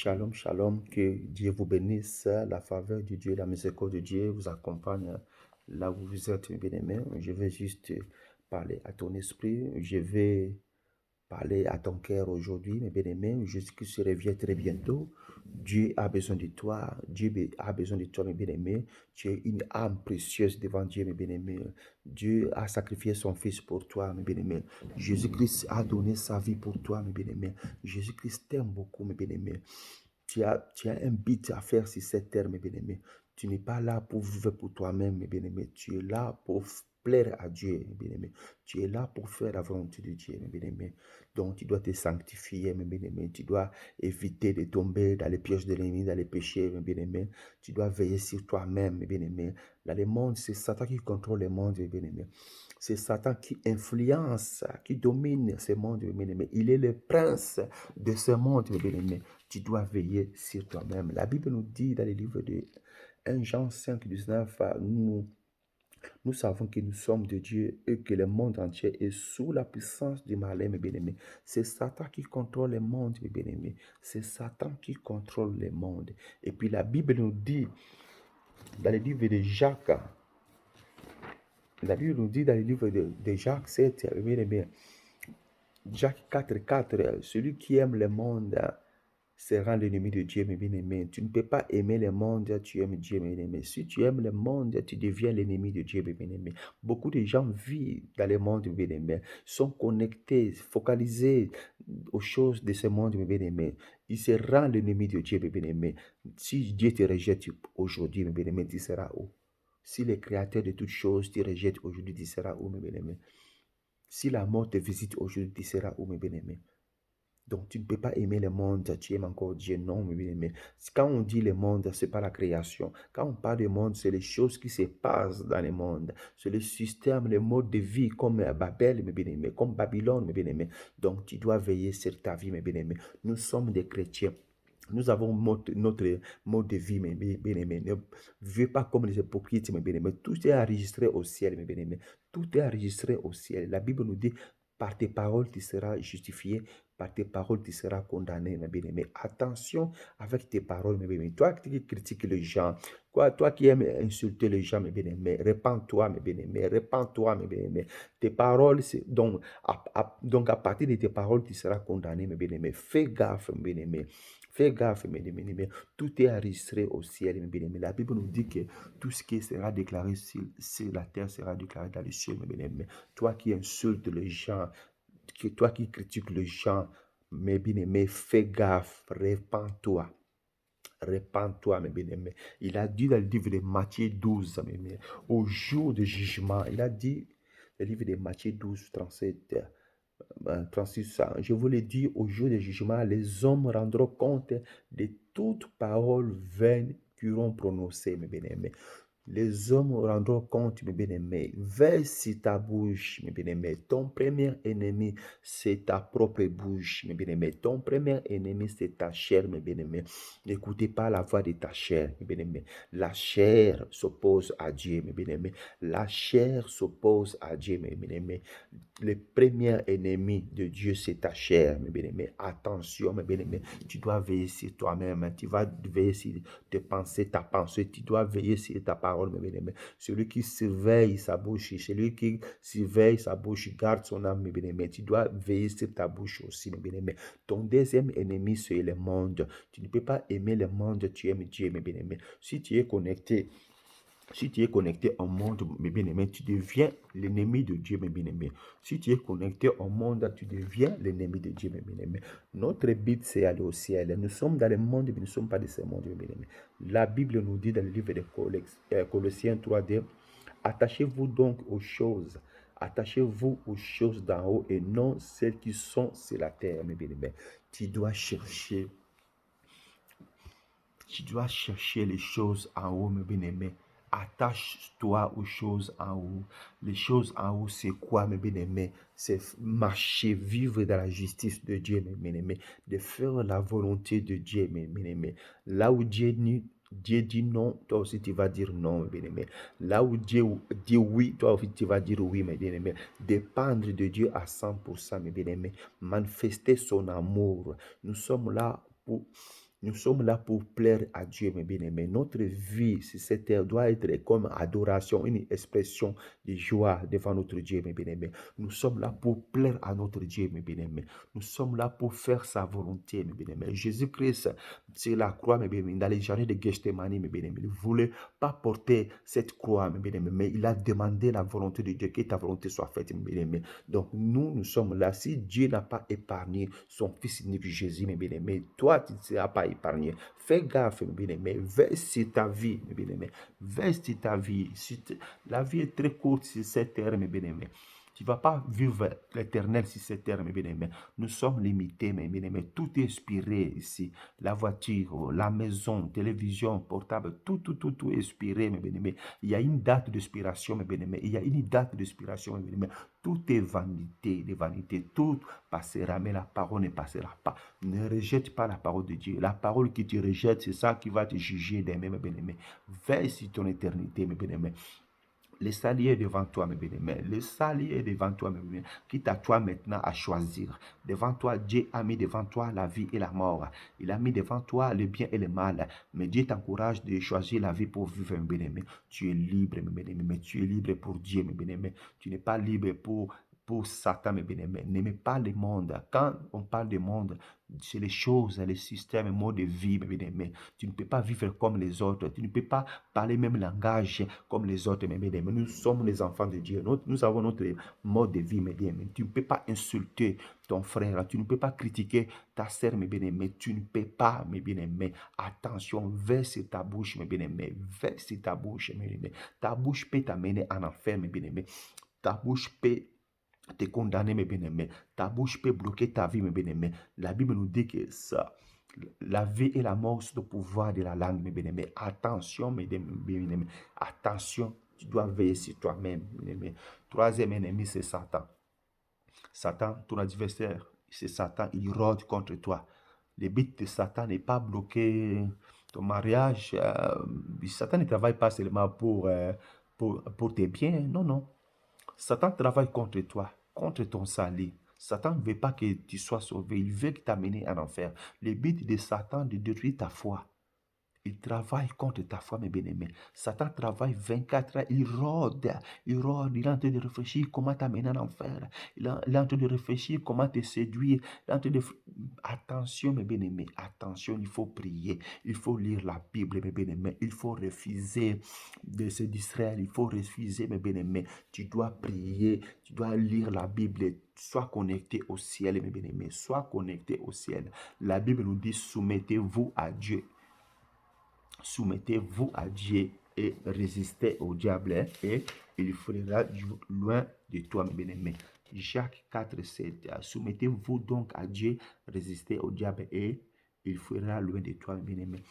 Shalom, shalom, que Dieu vous bénisse, la faveur de Dieu, la miséricorde de Dieu vous accompagne là où vous êtes, mes bien-aimés. Je vais juste parler à ton esprit, je vais parler à ton cœur aujourd'hui, mes bien-aimés. Jésus-Christ revient très bientôt. Dieu a besoin de toi, a besoin de toi, mes bien-aimés. Tu es une âme précieuse devant Dieu, mes bien-aimés. Dieu a sacrifié son Fils pour toi, mes bien-aimés. Jésus-Christ a donné sa vie pour toi, mes bien-aimés. Jésus-Christ t'aime beaucoup, mes bien-aimés. Tu as un but à faire sur cette terre, mes bien-aimés. Tu n'es pas là pour vivre pour toi-même, mes bien-aimés. Tu es là pour plaire à Dieu, mes bien-aimés. Tu es là pour faire la volonté de Dieu, mes bien-aimés. Donc, tu dois te sanctifier, mes bien-aimés. Tu dois éviter de tomber dans les pièges de l'ennemi, dans les péchés, mes bien-aimés. Tu dois veiller sur toi-même, mes bien-aimés. Dans le monde, c'est Satan qui contrôle le monde, mes bien-aimés. C'est Satan qui influence, qui domine ce monde, mes bien-aimés. Il est le prince de ce monde, mes bien-aimés. Tu dois veiller sur toi-même. La Bible nous dit dans le livre de 1 Jean 5, 19, nous savons que nous sommes de Dieu et que le monde entier est sous la puissance du malin, mes bien-aimés. C'est Satan qui contrôle le monde, mes bien-aimés. C'est Satan qui contrôle le monde. Et puis la Bible nous dit dans le livre de Jacques, la Bible nous dit dans le livre de Jacques 7, mes bien-aimés, Jacques 4, 4, celui qui aime le monde sera l'ennemi de Dieu, mes bien-aimés. Tu ne peux pas aimer le monde, tu aimes Dieu, mes bien-aimés. Si tu aimes le monde, tu deviens l'ennemi de Dieu, mes bien-aimés. Beaucoup de gens vivent dans le monde, mes bien-aimés, sont connectés, focalisés aux choses de ce monde, mes bien-aimés. Ils se rendent l'ennemi de Dieu, mes bien-aimés. Si Dieu te rejette aujourd'hui, mes bien-aimés, tu seras où? Si le Créateur de toutes choses te rejette aujourd'hui, tu seras où, mes bien-aimés? Si la mort te visite aujourd'hui, tu seras où, mes bien-aimés? Donc, tu ne peux pas aimer le monde, tu aimes encore Dieu. Non, mes bien-aimés. Quand on dit le monde, ce n'est pas la création. Quand on parle du monde, c'est les choses qui se passent dans le monde. C'est le système, le mode de vie comme Babel, mes bien-aimés, comme Babylone, mes bien-aimés. Donc, tu dois veiller sur ta vie, mes bien-aimés. Nous sommes des chrétiens. Nous avons notre mode de vie, mes bien-aimés. Ne vivez pas comme les hypocrites, mes bien-aimés. Tout est enregistré au ciel, mes bien-aimés. Tout est enregistré au ciel. La Bible nous dit, par tes paroles, tu seras justifié. Par tes paroles, tu seras condamné, mes bien-aimés. Attention avec tes paroles, mes bien-aimés. Toi qui critiques les gens, toi qui aimes insulter les gens, mes bien-aimés, répands-toi, mes bien-aimés. Répands-toi, mes bien-aimés. Tes paroles, donc à partir de tes paroles, tu seras condamné, mes bien-aimés. Fais gaffe, mes bien-aimés. Fais gaffe, mes bien-aimés. Tout est enregistré au ciel, mes bien-aimés. La Bible nous dit que tout ce qui sera déclaré sur la terre sera déclaré dans les cieux, mes bien-aimés. Toi qui insultes les gens, toi qui critiques les gens, mes bien-aimés, fais gaffe, répands-toi. Répands-toi, mes bien-aimés. Il a dit dans le livre de Matthieu 12, mes bien-aimés, au jour du jugement, il a dit, le livre de Matthieu 12, 37, 36, je vous l'ai dit, au jour du jugement, les hommes rendront compte de toute parole vaine qu'ils auront prononcée, mes bien-aimés. Les hommes rendront compte, mes bien-aimés. Veille sur ta bouche, mes bien-aimés. Ton premier ennemi, c'est ta propre bouche, mes bien-aimés. Ton premier ennemi, c'est ta chair, mes bien-aimés. N'écoutez pas la voix de ta chair, mes bien-aimés. La chair s'oppose à Dieu, mes bien-aimés. La chair s'oppose à Dieu, mes bien-aimés. Le premier ennemi de Dieu, c'est ta chair, mes bien-aimés. Attention, mes bien-aimés. Tu dois veiller sur toi-même. Tu vas veiller sur tes pensées, ta pensée. Tu dois veiller sur ta parole, mes bien-aimés. Celui qui surveille sa bouche, celui qui surveille sa bouche, garde son âme, mes bien-aimés. Tu dois veiller sur ta bouche aussi, mes bien-aimés. Ton deuxième ennemi, c'est le monde. Tu ne peux pas aimer le monde, tu aimes Dieu, mes bien-aimés. Si tu es connecté au monde, mes bien-aimés, tu deviens l'ennemi de Dieu, mes bien-aimés. Si tu es connecté au monde, tu deviens l'ennemi de Dieu, mes bien-aimés. Notre but, c'est aller au ciel. Nous sommes dans le monde, mais nous ne sommes pas de ce monde, mes bien-aimés. La Bible nous dit dans le livre de Colossiens 3:2, attachez-vous donc aux choses. Attachez-vous aux choses d'en haut et non celles qui sont sur la terre, mes bien-aimés. Tu dois chercher les choses en haut, mes bien-aimés. Attache-toi aux choses en haut. Les choses en haut, c'est quoi, mes bien-aimés? C'est marcher, vivre dans la justice de Dieu, mes bien-aimés. De faire la volonté de Dieu, mes bien-aimés. Là où Dieu dit non, toi aussi tu vas dire non, mes bien-aimés. Là où Dieu dit oui, toi aussi tu vas dire oui, mes bien-aimés. Dépendre de Dieu à 100%, mes bien-aimés. Manifester son amour. Nous sommes là Nous sommes là pour plaire à Dieu, mes bien-aimés. Notre vie sur cette terre doit être comme adoration, une expression de joie devant notre Dieu, mes bien-aimés. Nous sommes là pour plaire à notre Dieu, mes bien-aimés. Nous sommes là pour faire sa volonté, mes bien-aimés. Jésus-Christ, sur la croix, mes bien-aimés, dans les jardins de Gethsemane, mes bien-aimés, il ne voulait pas porter cette croix, mes bien-aimés, mais il a demandé la volonté de Dieu, que ta volonté soit faite, mes bien-aimés. Donc, nous sommes là. Si Dieu n'a pas épargné son Fils unique Jésus, mes bien-aimés, toi, tu ne seras pas épargné. Fais gaffe, mes bien-aimés. Veille sur ta vie, mes bien-aimés. Veille sur ta vie. La vie est très courte sur cette terre, mes bien-aimés. Tu ne vas pas vivre l'éternel sur cette terre, mes bien-aimés. Nous sommes limités, mes bien-aimés. Tout est expiré ici. La voiture, la maison, télévision, portable, tout est expiré, mes bien-aimés. Il y a une date d'expiration, mes bien-aimés. Il y a une date d'expiration, mes bien-aimés. Tout est vanité, des vanités. Tout passera, mais la parole ne passera pas. Ne rejette pas la parole de Dieu. La parole que tu rejettes, c'est ça qui va te juger demain, mes bien-aimés. Veille sur ton éternité, mes bien-aimés. Le salut est devant toi, mes bien-aimés. Le salut est devant toi, mes bien-aimés. Quitte à toi maintenant à choisir. Devant toi, Dieu a mis devant toi la vie et la mort. Il a mis devant toi le bien et le mal. Mais Dieu t'encourage de choisir la vie pour vivre, mes bien-aimés. Tu es libre, mes bien-aimés. Mais tu es libre pour Dieu, mes bien-aimés. Tu n'es pas libre pour Satan, mes bien-aimés. N'aimez pas le monde. Quand on parle du monde, c'est les choses, les systèmes, les modes de vie, mes bien-aimés. Tu ne peux pas vivre comme les autres. Tu ne peux pas parler même langage comme les autres, mes bien-aimés. Nous sommes les enfants de Dieu. Nous avons notre mode de vie, mes bien-aimés. Tu ne peux pas insulter ton frère. Tu ne peux pas critiquer ta sœur, mes bien-aimés. Tu ne peux pas, mes bien-aimés. Attention, verse ta bouche, mes bien-aimés. Verse ta bouche, mes bien-aimés. Ta bouche peut t'amener en enfer, mes bien-aimés. Ta bouche peut te condamner, mes bien-aimés. Ta bouche peut bloquer ta vie, mes bien-aimés. La Bible nous dit que ça, la vie et la mort sont au pouvoir de la langue, mes bien-aimés. Attention, mes bien-aimés. Attention, tu dois veiller sur toi-même, mes bien-aimés. Troisième ennemi, c'est Satan. Satan, ton adversaire, c'est Satan. Il rôde contre toi. Le but de Satan n'est pas bloquer ton mariage. Satan ne travaille pas seulement pour tes biens. Non, non. Satan travaille contre toi, contre ton salut. Satan ne veut pas que tu sois sauvé, il veut t'amener en enfer. Le but de Satan est de détruire ta foi. Il travaille contre ta foi, mes bien-aimés. Satan travaille 24 heures, il rôde, il est en train de réfléchir comment t'amener en enfer. Il est en train de réfléchir comment te séduire. Il est en train de... Attention, mes bien-aimés, attention, il faut prier, il faut lire la Bible, mes bien-aimés. Il faut refuser de se distraire, il faut refuser, mes bien-aimés. Tu dois prier, tu dois lire la Bible. Sois connecté au ciel, mes bien-aimés. Sois connecté au ciel. La Bible nous dit, soumettez-vous à Dieu. Soumettez-vous à Dieu et résistez au diable et il fuira loin de toi, mes bien-aimés. Jacques 4, 7. Soumettez-vous donc à Dieu, résistez au diable et il fuira loin de toi, mes bien-aimés.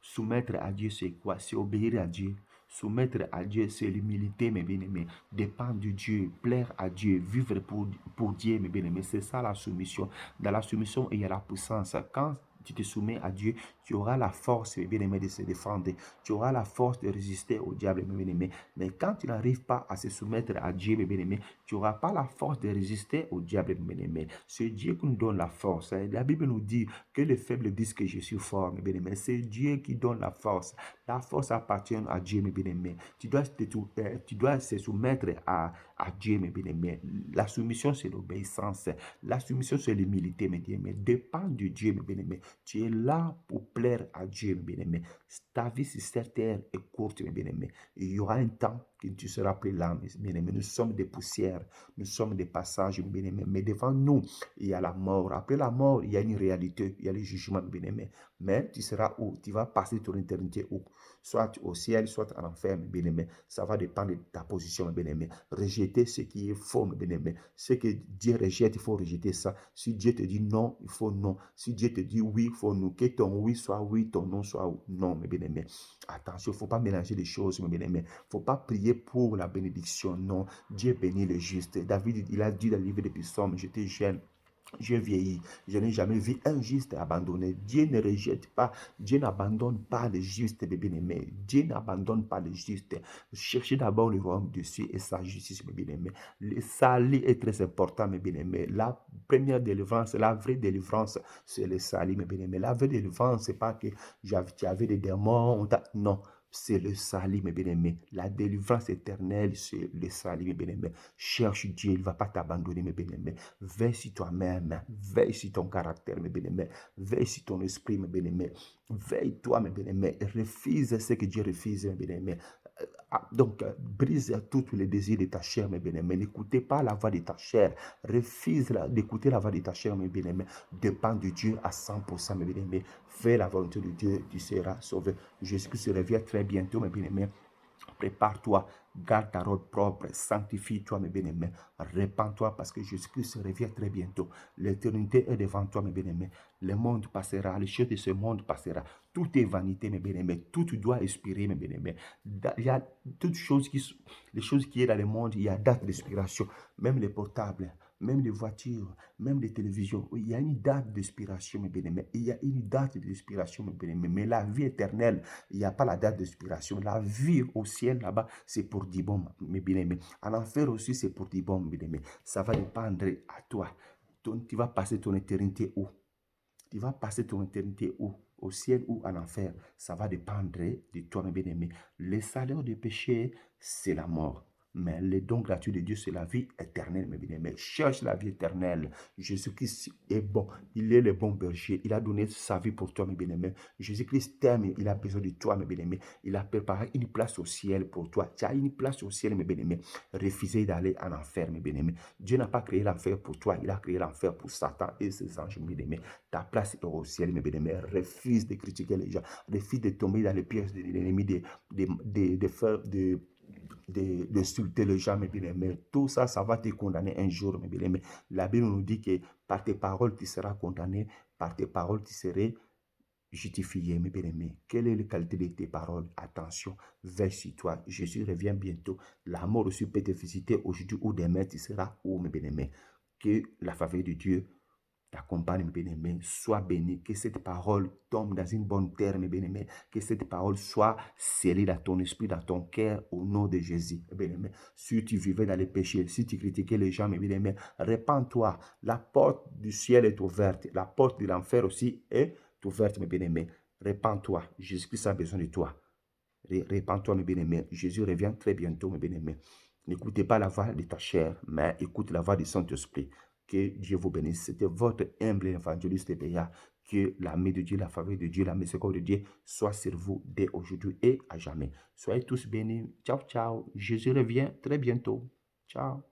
Soumettre à Dieu, c'est quoi? C'est obéir à Dieu. Soumettre à Dieu, c'est l'humilité, mes bien-aimés. Dépendre de Dieu, plaire à Dieu, vivre pour Dieu, mes bien-aimés. C'est ça la soumission. Dans la soumission, il y a la puissance. Quand tu te soumets à Dieu, tu auras la force, mes bien-aimés, de se défendre. Tu auras la force de résister au diable, mes bien-aimés. Mais quand tu n'arrives pas à se soumettre à Dieu, mes bien-aimés, tu n'auras pas la force de résister au diable, mes bien-aimés. C'est Dieu qui nous donne la force. La Bible nous dit que les faibles disent que je suis fort, mes bien-aimés. C'est Dieu qui donne la force. La force appartient à Dieu, mes bien-aimés. Tu dois se soumettre à Dieu, mes bien-aimés. La soumission, c'est l'obéissance. La soumission, c'est l'humilité, mes bien-aimés. Dépends de Dieu, mes bien-aimés. Tu es là pour plaire à Dieu, mes bien-aimés. Ta vie sur cette terre est courte, mes bien-aimés. Il y aura un temps que tu seras plus là, mes bien-aimés. Nous sommes des poussières, nous sommes des passages, mes bien-aimés. Mais devant nous, il y a la mort. Après la mort, il y a une réalité, il y a le jugement, mes bien-aimés. Mais tu seras où? Tu vas passer ton éternité où? Soit au ciel, soit en enfer, mes bien-aimés. Ça va dépendre de ta position, mes bien-aimés. Rejeter ce qui est faux, mes bien-aimés. Ce que Dieu rejette, il faut rejeter ça. Si Dieu te dit non, il faut non. Si Dieu te dit oui, il faut non. Que ton oui soit oui, ton non soit non, mes bien-aimés. Attention, il ne faut pas mélanger les choses, mes bien-aimés. Il ne faut pas prier pour la bénédiction, non. Dieu bénit le juste. David, il a dit dans le livre des psaumes, j'étais jeune. J'ai vieilli, je n'ai jamais vu un juste abandonné. Dieu ne rejette pas, Dieu n'abandonne pas les justes, mes bien-aimés. Dieu n'abandonne pas les justes. Cherchez d'abord le royaume de Dieu et sa justice, mes bien-aimés. Le salut est très important, mes bien-aimés. La première délivrance, la vraie délivrance, c'est le salut, mes bien-aimés. La vraie délivrance, c'est pas que tu avais des démons, non. C'est le salut, mes bien-aimés. La délivrance éternelle, c'est le salut, mes bien-aimés. Cherche Dieu, il ne va pas t'abandonner, mes bien-aimés. Veille sur toi-même, veille sur ton caractère, mes bien-aimés. Veille sur ton esprit, mes bien-aimés. Veille toi, mes bien-aimés. Refuse ce que Dieu refuse, mes bien-aimés. Donc, brise tous les désirs de ta chair, mes bien-aimés. N'écoutez pas la voix de ta chair. Refuse d'écouter la voix de ta chair, mes bien-aimés. Dépends de Dieu à 100%, mes bien-aimés. Fais la volonté de Dieu, tu seras sauvé. Jésus-Christ revient très bientôt, mes bien-aimés. Prépare-toi, garde ta robe propre, sanctifie-toi, mes bien-aimés. Répands-toi parce que Jésus-Christ revient très bientôt. L'éternité est devant toi, mes bien-aimés. Le monde passera, les choses de ce monde passera. Tout est vanité, mes bien-aimés. Tout doit expirer, mes bien-aimés. Il y a toutes choses les choses qui sont dans le monde, il y a date d'expiration. Même les portables, même les voitures, même les télévisions. Il y a une date d'expiration, mes bien-aimés. Il y a une date d'expiration, mes bien-aimés. Mais la vie éternelle, il n'y a pas la date d'expiration. La vie au ciel là-bas, c'est pour dire bon, mes bien-aimés. En enfer aussi, c'est pour dire bon, mes bien-aimés. Ça va dépendre à toi. Tu vas passer ton éternité où? Tu vas passer ton éternité où? Au ciel ou en enfer? Ça va dépendre de toi, mes bien-aimés. Le salaire du péché, c'est la mort. Mais le don gratuit de Dieu, c'est la vie éternelle, mes bien-aimés. Cherche la vie éternelle. Jésus-Christ est bon. Il est le bon berger. Il a donné sa vie pour toi, mes bien-aimés. Jésus-Christ t'aime. Il a besoin de toi, mes bien-aimés. Il a préparé une place au ciel pour toi. Tu as une place au ciel, mes bien-aimés. Refusez d'aller en enfer, mes bien-aimés. Dieu n'a pas créé l'enfer pour toi. Il a créé l'enfer pour Satan et ses anges, mes bien-aimés. Ta place est au ciel, mes bien-aimés. Refuse de critiquer les gens. Refuse de tomber dans les pièges de l'ennemi, d'insulter les gens, mes bien-aimés. Tout ça, ça va te condamner un jour, mes bien-aimés. La Bible nous dit que par tes paroles, tu seras condamné. Par tes paroles, tu seras justifié, mes bien-aimés. Quelle est la qualité de tes paroles? Attention, veille sur toi. Jésus revient bientôt. La mort aussi peut te visiter aujourd'hui ou demain. Tu seras où, mes bien-aimés? Que la faveur de Dieu t'accompagne, mes bien-aimés. Sois béni. Que cette parole tombe dans une bonne terre, mes bien-aimés. Que cette parole soit scellée dans ton esprit, dans ton cœur, au nom de Jésus, mes bien-aimés. Si tu vivais dans les péchés, si tu critiquais les gens, mes bien-aimés, répands-toi. La porte du ciel est ouverte. La porte de l'enfer aussi est ouverte, mes bien-aimés. Répands-toi. Jésus-Christ a besoin de toi. Répands-toi, mes bien-aimés. Jésus revient très bientôt, mes bien-aimés. N'écoutez pas la voix de ta chair, mais écoute la voix du Saint-Esprit. Que Dieu vous bénisse. C'était votre humble évangéliste Béa. Que la main de Dieu, la faveur de Dieu, la miséricorde de Dieu soit sur vous dès aujourd'hui et à jamais. Soyez tous bénis. Ciao, ciao. Jésus revient très bientôt. Ciao.